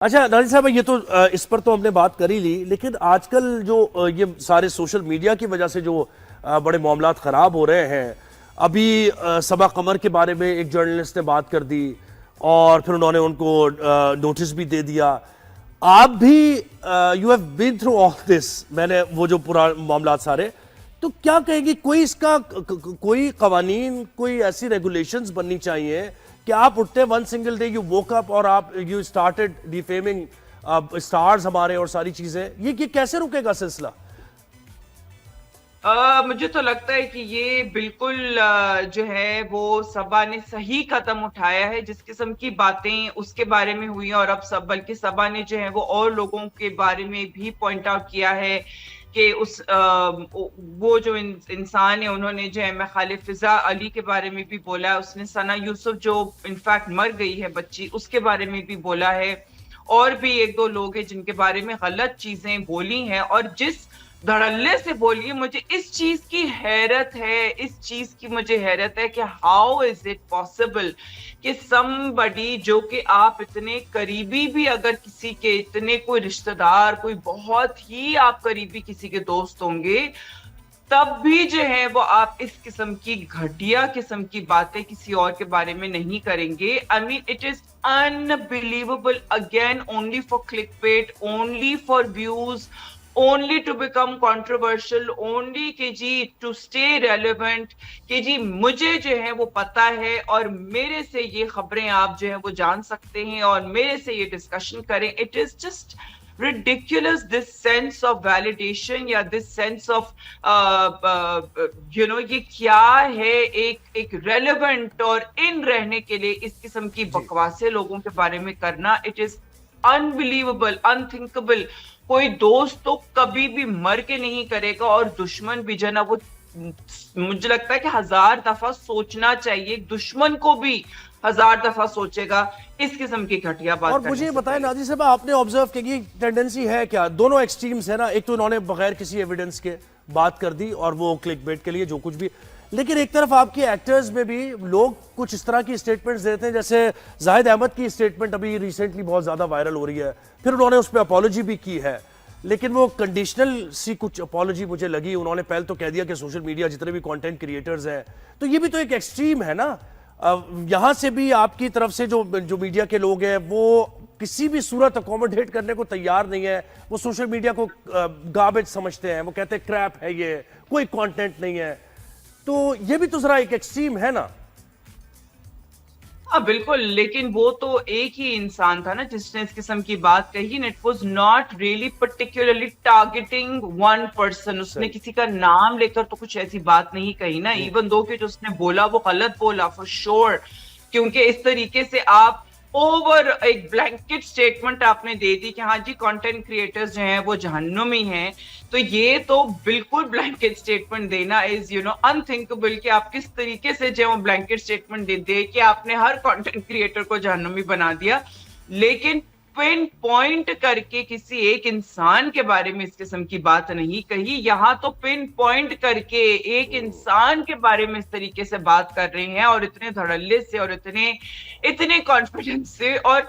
اچھا ناظرین صاحب یہ تو اس پر تو ہم نے بات کر ہی لی، لیکن آج کل جو یہ سارے سوشل میڈیا کی وجہ سے جو بڑے معاملات خراب ہو رہے ہیں، ابھی صبا قمر کے بارے میں ایک جرنلسٹ نے بات کر دی اور پھر انہوں نے ان کو نوٹس بھی دے دیا. آپ بھی you have been through all this, میں نے وہ جو پورا معاملات سارے، تو کیا کہیں گی کوئی اس کا کوئی قوانین، کوئی ایسی ریگولیشنز بننی چاہیے کہ آپ اٹھتے one single day you wake up اور آپ یو اسٹارٹڈ ڈیفیمنگ اسٹارز ہمارے اور ساری چیزیں، یہ کیسے رکے گا سلسلہ؟ مجھے تو لگتا ہے کہ یہ بالکل جو ہے وہ صبا نے صحیح قدم اٹھایا ہے. جس قسم کی باتیں اس کے بارے میں ہوئی اور اب بلکہ صبا نے جو ہے وہ اور لوگوں کے بارے میں بھی پوائنٹ آؤٹ کیا ہے کہ وہ جو انسان ہے انہوں نے جو ہے میں خالد فضا علی کے بارے میں بھی بولا ہے، اس نے ثنا یوسف جو انفیکٹ مر گئی ہے بچی، اس کے بارے میں بھی بولا ہے، اور بھی ایک دو لوگ ہیں جن کے بارے میں غلط چیزیں بولی ہیں. اور جس دھڑلے سے بولیے، مجھے اس چیز کی حیرت ہے کہ ہاؤ از اٹ پاسبل کہ somebody جو کہ آپ اتنے قریبی بھی اگر کسی کے اتنے کوئی رشتہ دار، کوئی بہت ہی آپ قریبی کسی کے دوست ہوں گے، تب بھی جو ہے وہ آپ اس قسم کی گھٹیا قسم کی باتیں کسی اور کے بارے میں نہیں کریں گے. I mean it is unbelievable, again only for clickbait, only for views, only to become controversial, only کہ جی to stay relevant، کہ جی مجھے جو ہے وہ پتا ہے اور میرے سے یہ خبریں آپ جو ہے وہ جان سکتے ہیں اور میرے سے یہ ڈسکشن کریں. It is just ridiculous, this sense of validation یا this sense of یہ کیا ہے ایک ریلیونٹ اور ان رہنے کے لیے اس قسم کی بکواسے لوگوں کے بارے میں کرنا. It is unbelievable, unthinkable. کوئی دوست تو کبھی بھی مر کے نہیں کرے گا اور دشمن بھی جو نا وہ مجھے لگتا ہے کہ 1000 دفعہ سوچنا چاہیے، دشمن کو بھی 1000 دفعہ سوچے گا اس قسم کی گھٹیا بات اور کرنے مجھے سے بتائیں پہلے. ناظرین صاحب، آپ نے آبزرو کہ یہ ٹینڈنسی ہے کیا؟ دونوں ایکسٹریمز ہیں نا، ایک تو انہوں نے بغیر کسی ایویڈنس کے بات کر دی اور وہ کلک بیٹ کے لیے جو کچھ بھی، لیکن ایک طرف آپ کے ایکٹرز میں بھی لوگ کچھ اس طرح کی اسٹیٹمنٹس دیتے ہیں، جیسے زاہد احمد کی اسٹیٹمنٹ ابھی ریسنٹلی بہت زیادہ وائرل ہو رہی ہے، پھر انہوں نے اس پہ اپالوجی بھی کی ہے، لیکن وہ کنڈیشنل سی کچھ اپالوجی مجھے لگی. انہوں نے پہل تو کہہ دیا کہ سوشل میڈیا جتنے بھی کانٹینٹ کریٹرز ہیں، تو یہ بھی تو ایک ایکسٹریم ہے نا. یہاں سے بھی آپ کی طرف سے جو میڈیا کے لوگ ہیں وہ کسی بھی صورت اکوموڈیٹ کرنے کو تیار نہیں ہے، وہ سوشل میڈیا کو گاربیج سمجھتے ہیں، وہ کہتے ہیں کریپ ہے، یہ کوئی کانٹینٹ نہیں ہے. تو یہ بھی تو ذرا ایک ایکسٹریم ہے نا. ہاں بالکل، لیکن وہ تو ایک ہی انسان تھا نا جس نے اس قسم کی بات کہی. It was not really particularly targeting one person. اس نے کسی کا نام لے کر تو کچھ ایسی بات نہیں کہی نا. ایون دو کہ جو اس نے بولا وہ غلط بولا فور شور، کیونکہ اس طریقے سے آپ اوور ایک بلینکٹ سٹیٹمنٹ آپ نے دے دی کہ ہاں جی کانٹینٹ کریٹرز جو ہیں وہ جہنمی ہیں. تو یہ تو بالکل بلینکٹ سٹیٹمنٹ دینا از انتھنکبل کہ آپ کس طریقے سے جو بلینکٹ سٹیٹمنٹ دے کہ آپ نے ہر کانٹینٹ کریٹر کو جہنمی بنا دیا. لیکن پن پوائنٹ کر کے کسی ایک انسان کے بارے میں اس قسم کی بات نہیں کہی. یہاں تو پن پوائنٹ کر کے ایک انسان کے بارے میں اس طریقے سے بات کر رہے ہیں اور اتنے دھڑلے سے اور اتنے کانفیڈنس سے. اور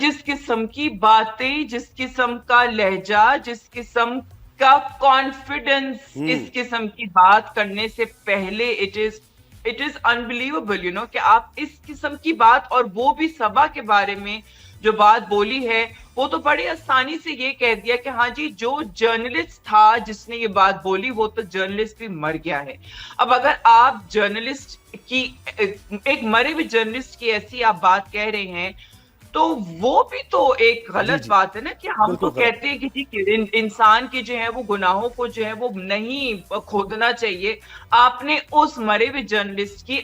جس قسم کی باتیں، جس قسم کا لہجہ، جس قسم کا کانفیڈنس اس قسم کی بات کرنے سے پہلے، اٹ از انبلیویبل کہ آپ اس قسم کی بات، اور وہ بھی صبا کے بارے میں جو بات بولی ہے، وہ تو بڑی آسانی سے یہ کہہ دیا کہ ہاں جی جو جرنلسٹ تھا جس نے یہ بات بولی وہ تو جرنلسٹ بھی مر گیا ہے. اب اگر آپ جرنلسٹ کی ایک مرے ہوئے جرنلسٹ کی ایسی آپ بات کہہ رہے ہیں تو وہ بھی تو ایک غلط بات ہے نا. کہ ہم تو کہتے ہیں کہ انسان کے جو ہے وہ گناہوں کو جو ہے وہ نہیں کھودنا چاہیے. آپ نے اس مرے ہوئے جرنلسٹ کی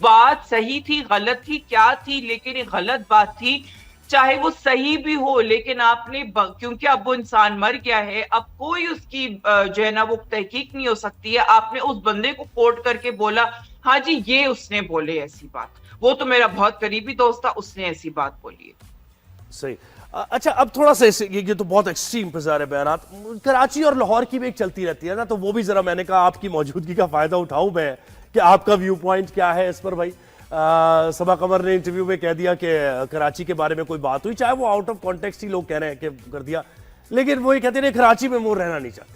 بات صحیح تھی غلط تھی کیا تھی، لیکن ایک غلط بات تھی، چاہے وہ صحیح بھی ہو، لیکن آپ نے کیونکہ اب وہ انسان مر گیا ہے، اب کوئی اس کی جو ہے نا وہ تحقیق نہیں ہو سکتی ہے. آپ نے اس بندے کو کوٹ کر کے بولا ہاں جی یہ اس نے بولے ایسی بات، وہ تو میرا بہت قریبی دوست تھا، اس نے ایسی بات بولی ہے. صحیح. اچھا اب تھوڑا سا یہ تو بہت ایکسٹریم پزار ہے بیانات. کراچی اور لاہور کی بھی ایک چلتی رہتی ہے نا، تو وہ بھی ذرا میں نے کہا آپ کی موجودگی کا فائدہ اٹھاؤں میں کہ آپ کا ویو پوائنٹ کیا ہے اس پر. بھائی सबा कमर ने इंटरव्यू में कह दिया कि कराची के बारे में कोई बात हुई, चाहे वो आउट ऑफ कॉन्टेक्स्ट ही लोग कह रहे हैं कि कर दिया, लेकिन वो ये कहते हैं कराची में वो रहना नहीं चाहते,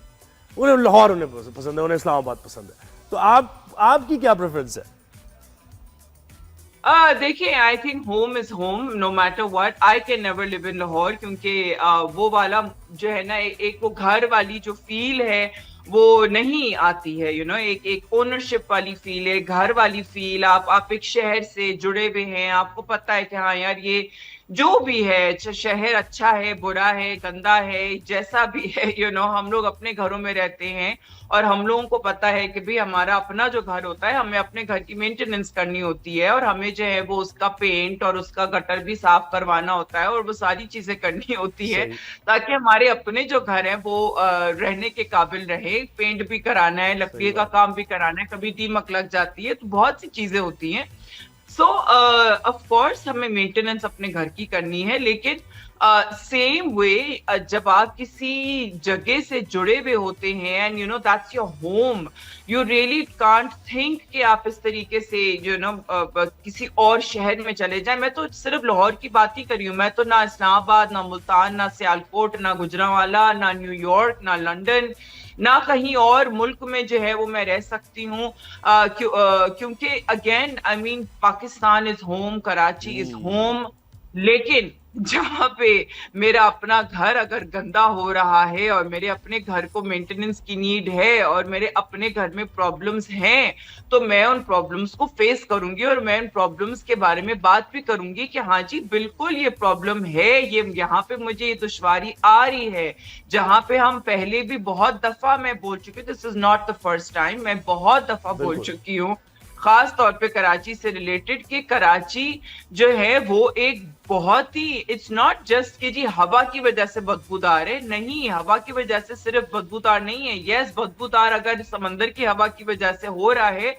उन्हें लाहौर उन्हें पसंद है, उन्हें इस्लामाबाद पसंद है। तो आपकी क्या प्रेफरेंस है? देखिए, I think home is home no matter what. I can never live in Lahore, क्योंकि वो वाला जो है ना, एक वो घर वाली जो फील है वो नहीं आती है, यू नो, एक ओनरशिप वाली फील है, घर वाली फील। आप एक शहर से जुड़े हुए हैं, आपको पता है कि हाँ यार, ये जो भी है शहर अच्छा है, बुरा है, गंदा है, जैसा भी है, यू नो, हम लोग अपने घरों में रहते हैं और हम लोगों को पता है कि भाई हमारा अपना जो घर होता है, हमें अपने घर की मेंटेनेंस करनी होती है और हमें जो है वो उसका पेंट और उसका गटर भी साफ करवाना होता है और वो सारी चीजें करनी होती है ताकि हमारे अपने जो घर है वो रहने के काबिल रहे। पेंट भी कराना है, लकड़ी का काम भी कराना है, कभी दीमक लग जाती है, तो बहुत सी चीजें होती हैं। सो ऑफ कोर्स हमें मेंटेनेंस अपने घर की करनी है, लेकिन सेम वे जब आप किसी जगह से जुड़े हुए होते हैं and you know that's your home, you really can't think कि आप इस तरीके से यू नो किसी और शहर में चले जाएं। मैं तो सिर्फ लाहौर की बात ही कर रही हूँ, मैं तो ना इस्लामाबाद, ना मुल्तान, ना सियालकोट, ना गुजरांवाला, ना न्यूयॉर्क, ना लंदन, ना कहीं और मुल्क में जो है वो मैं रह सकती हूँ, क्योंकि again I mean Pakistan is home, Karachi is home, लेकिन जहां पे मेरा अपना घर अगर गंदा हो रहा है और मेरे अपने घर को मेंटेनेंस की नीड है और मेरे अपने घर में प्रॉब्लम्स हैं, तो मैं उन प्रॉब्लम्स को फेस करूंगी और मैं उन प्रॉब्लम्स के बारे में बात भी करूंगी कि हाँ जी बिल्कुल ये प्रॉब्लम है, ये यहाँ पे मुझे ये दुश्वारी आ रही है। जहां पे हम पहले भी बहुत दफा मैं बोल चुकी हूँ, this is not the first time, मैं बहुत दफा बोल चुकी हूँ, खास तौर पे कराची से रिलेटेड, कि कराची जो है वो एक बहुत ही, इट्स नॉट जस्ट कि जी हवा की वजह से बदबूदार है, नहीं, हवा की वजह से सिर्फ बदबूदार नहीं है। यस, बदबूदार अगर समंदर की हवा की वजह से हो रहा है,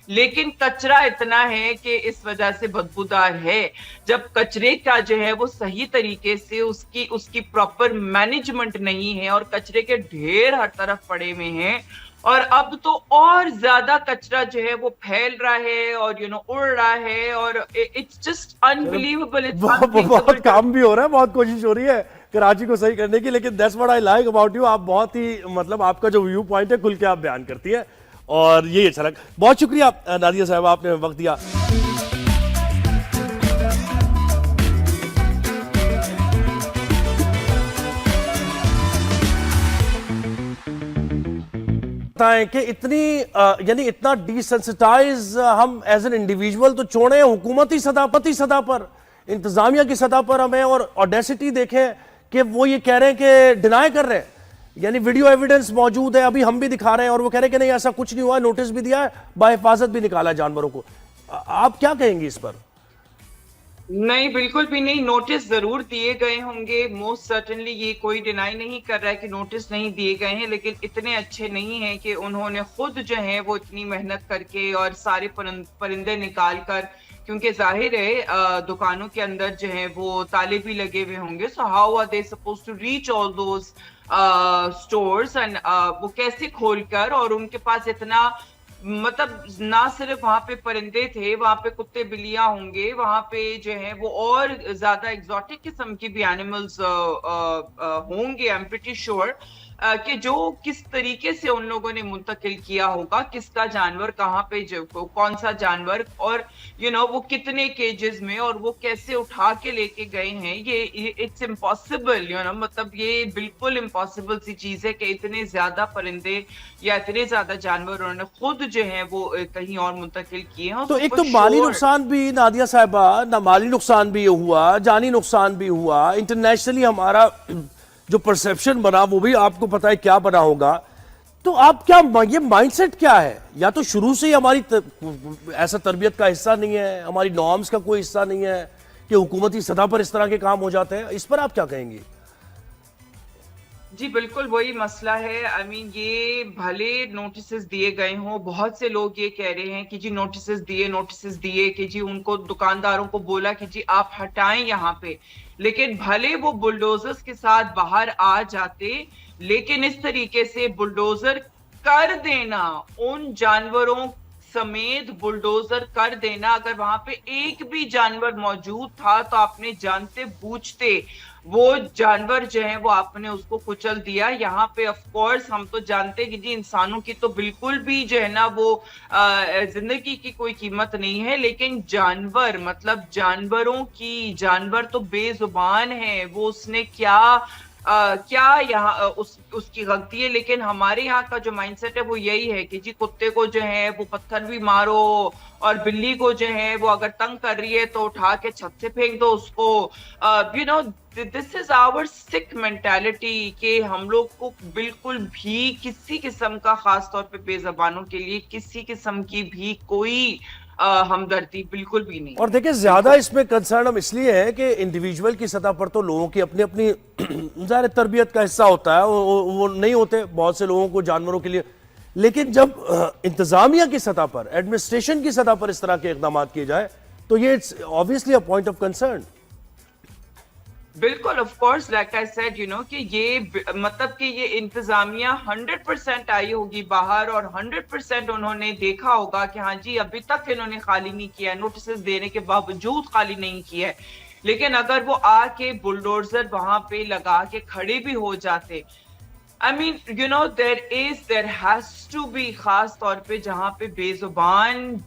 लेकिन कचरा इतना है कि इस वजह से बदबूदार है। जब कचरे का जो है वो सही तरीके से उसकी प्रॉपर मैनेजमेंट नहीं है और कचरे के ढेर हर तरफ पड़े हुए हैं, और अब तो और ज्यादा कचरा जो है वो फैल रहा है और यू नो उड़ रहा है, और इट्स जस्ट अनबिलीवेबल। बहुत काम भी हो रहा है, बहुत कोशिश हो रही है कराची को सही करने की, लेकिन that's what I like about you. आप बहुत ही मतलब आपका जो व्यू पॉइंट है खुल के आप बयान करती है और ये अच्छा लगा। बहुत शुक्रिया नादिया साहब, आपने वक्त दिया। कि इतनी यानी इतना डिसेंसिटाइज हम एज एन इंडिविजुअल तो छोड़े, हुकूमती सतह पर, इंतजामिया की सतह पर हमें, और ऑडेसिटी देखें कि वो ये कह रहे हैं कि डिनाई कर रहे हैं, यानी वीडियो एविडेंस मौजूद है, अभी हम भी दिखा रहे हैं और वो कह रहे हैं कि नहीं ऐसा कुछ नहीं हुआ, नोटिस भी दिया है, बाहिफाजत भी निकाला जानवरों को। आप क्या कहेंगे इस पर? नहीं, बिल्कुल भी नहीं, नोटिस जरूर दिए गए होंगे, मोस्ट सर्टेनली, ये कोई डिनाई नहीं कर रहा है कि नोटिस नहीं दिए गए हैं, लेकिन इतने अच्छे नहीं हैं कि उन्होंने खुद जो है वो इतनी मेहनत करके और सारे परिंदे निकाल कर, क्योंकि जाहिर है दुकानों के अंदर जो है वो ताले भी लगे हुए होंगे, so how are they suppose to reach all those stores and वो कैसे खोलकर, और उनके पास इतना, मतलब ना सिर्फ वहां पे परिंदे थे, वहां पे कुत्ते बिल्लियां होंगे, वहां पे जो है वो और ज्यादा एग्जॉटिक किस्म की भी एनिमल्स होंगे, आई एम प्रीटी श्योर, कि जो किस तरीके से उन लोगों ने मुंतकिल किया होगा, किसका जानवर कहाँ पे, कौन सा जानवर, और यू नो वो कितने केजेस में, और वो कैसे उठा के लेके गए हैं, ये इट्स इम्पॉसिबल, यू नो, मतलब ये बिल्कुल इम्पॉसिबल सी चीज है कि इतने ज्यादा परिंदे या इतने ज्यादा जानवर उन्होंने खुद जो है वो कहीं और मुंतकिल किए हैं। तो एक तो माली नुकसान भी नादिया साहिबा, ना माली नुकसान भी हुआ, जानी नुकसान भी हुआ, इंटरनेशनली हमारा जो परसेप्शन बना वो भी आपको पता है क्या बना होगा। तो आप क्या, ये माइंडसेट क्या है? या तो शुरू से ही हमारी ऐसा तरबियत का हिस्सा नहीं है, हमारी नॉर्म्स का कोई हिस्सा नहीं है कि हुकूमती सतह पर इस तरह के काम हो जाते हैं, इस पर आप क्या कहेंगी? जी बिल्कुल वही मसला है। आई मीन ये भले नोटिस दिए गए हों, बहुत से लोग ये कह रहे हैं कि जी नोटिस दिए कि जी उनको दुकानदारों को बोला कि जी आप हटाएं यहाँ पे, लेकिन भले वो बुलडोजर्स के साथ बाहर आ जाते, लेकिन इस तरीके से बुलडोजर कर देना उन जानवरों समेत बुलडोजर कर देना, अगर वहां पे एक भी जानवर मौजूद था तो आपने जानते बूझते वो जानवर जो है वो आपने उसको कुचल दिया। यहाँ पे ऑफ कोर्स हम तो जानते हैं कि जी इंसानों की तो बिल्कुल भी जो है ना वो जिंदगी की कोई कीमत नहीं है, लेकिन जानवर मतलब जानवर तो बेजुबान है, वो उसने क्या यहाँ उसकी गलती है। लेकिन हमारे यहाँ का जो माइंडसेट है वो यही है कि जी कुत्ते को जो है वो पत्थर भी मारो, और बिल्ली को जो है वो अगर तंग कर रही है तो उठा के छत से फेंक दो उसको। You know this is our sick mentality कि हम लोग को बिल्कुल भी किसी किस्म का, खास तौर पे बेजबानों के लिए किसी किस्म की भी कोई हमदर्दी बिल्कुल भी नहीं। और देखिए ज्यादा इसमें कंसर्न हम इसलिए है कि इंडिविजुअल की सतह पर तो लोगों की अपनी अपनी ज़ाहिर तरबियत का हिस्सा होता है, वो नहीं होते बहुत से लोगों को जानवरों के लिए। लेकिन जब इंतजामिया की सतह पर, एडमिनिस्ट्रेशन की सतह पर इस तरह के इकदाम किए जाए तो ये it's obviously a point of concern. बिल्कुल, of course, like I said you know कि ये मतलब कि ये इंतजामिया 100% आई होगी बाहर, और 100% उन्होंने देखा होगा कि हाँ जी अभी तक इन्होंने खाली नहीं किया, नोटिस देने के बावजूद खाली नहीं किया है। लेकिन अगर वो आके बुलडोजर वहां पे लगा के खड़े भी हो जाते, I mean you know there has to be, खास तौर पे जहां पे बेजुबान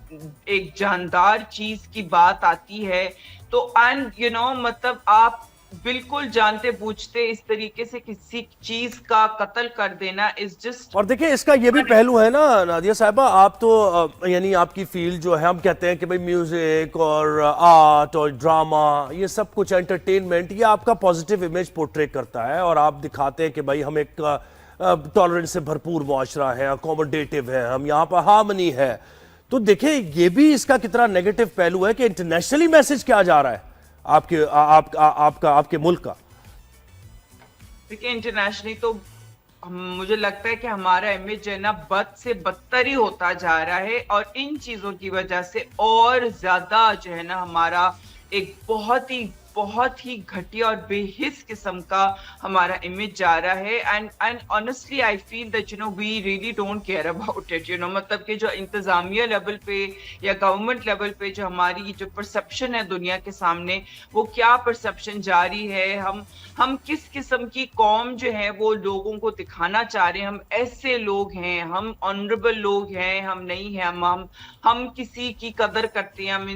एक जानदार चीज की बात आती है तो, एंड यू नो मतलब आप बिल्कुल जानते बूझते इस तरीके से किसी चीज का कत्ल कर देना इज जस्ट। और देखिए इसका ये भी पहलू है ना नादिया साहिबा, आप तो यानी आपकी फील्ड जो है, हम कहते हैं कि भाई म्यूजिक और आर्ट और ड्रामा, ये सब कुछ एंटरटेनमेंट, ये आपका पॉजिटिव इमेज पोर्ट्रे करता है और आप दिखाते हैं कि भाई हम एक टॉलरेंस से भरपूर मुआशरा है, अकोमोडेटिव है, हम यहाँ पर हार्मनी है। तो देखिए ये भी इसका कितना नेगेटिव पहलू है कि इंटरनेशनली मैसेज क्या जा रहा है आपके मुल्क का। देखिए इंटरनेशनली तो मुझे लगता है कि हमारा इमेज जो है ना बद से बदतर ही होता जा रहा है, और इन चीजों की वजह से और ज्यादा जो है ना हमारा एक बहुत ही घटिया और बेहिस किस्म का हमारा इमेज जा रहा है। And honestly I feel that you know we really don't care about it, you know मतलब कि जो इंतजामिया लेवल पे या गवर्नमेंट लेवल पे जो हमारी जो परसेप्शन है दुनिया के सामने, वो क्या परसेप्शन जारी है, हम किस किस्म की कौम जो है वो लोगों को दिखाना चाह रहे हैं, हम ऐसे लोग हैं, हम ऑनरेबल लोग हैं, हम नहीं हैं, हम किसी की कदर करते हैं, हम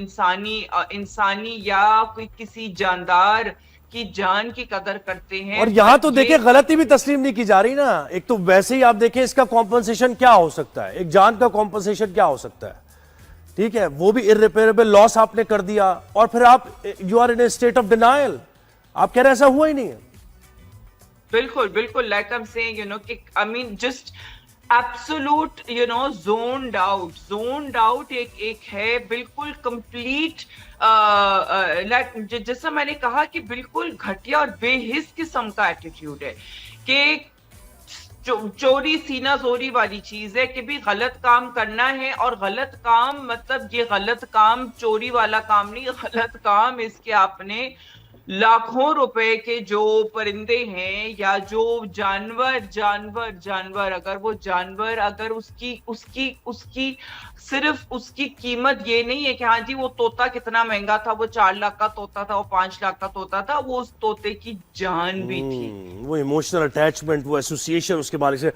इंसानी या कोई किसी जानदार की जान की कदर करते हैं। और यहां तो देखिए गलती भी तस्लीम नहीं की जा रही ना। एक तो वैसे ही आप देखिए इसका कॉम्पनसेशन क्या हो सकता है, एक जान का कॉम्पनसेशन क्या हो सकता है, ठीक है, वो भी इररिपेयरेबल लॉस आपने कर दिया, और फिर आप you are in a state of denial, आप कह रहे ऐसा हुआ ही नहीं है। बिल्कुल like I am saying you know कि I mean just absolute you know zoned out एक है बिल्कुल कंप्लीट, लाइक जैसा मैंने कहा कि बिल्कुल घटिया और बेहिस किस्म का एटीट्यूड है कि चोरी सीना जोरी वाली चीज है कि भी गलत काम करना है, और गलत काम मतलब ये गलत काम चोरी वाला काम नहीं, गलत काम इसके आपने लाखों रुपए के जो परिंदे हैं या जो जानवर अगर वो जानवर अगर उसकी सिर्फ उसकी कीमत ये नहीं है कि हाँ जी वो तोता कितना महंगा था, वो 4 लाख का तोता था, वो 5 लाख का तोता था, वो उस तोते की जान भी थी। वो इमोशनल अटैचमेंट, वो एसोसिएशन उसके बारे से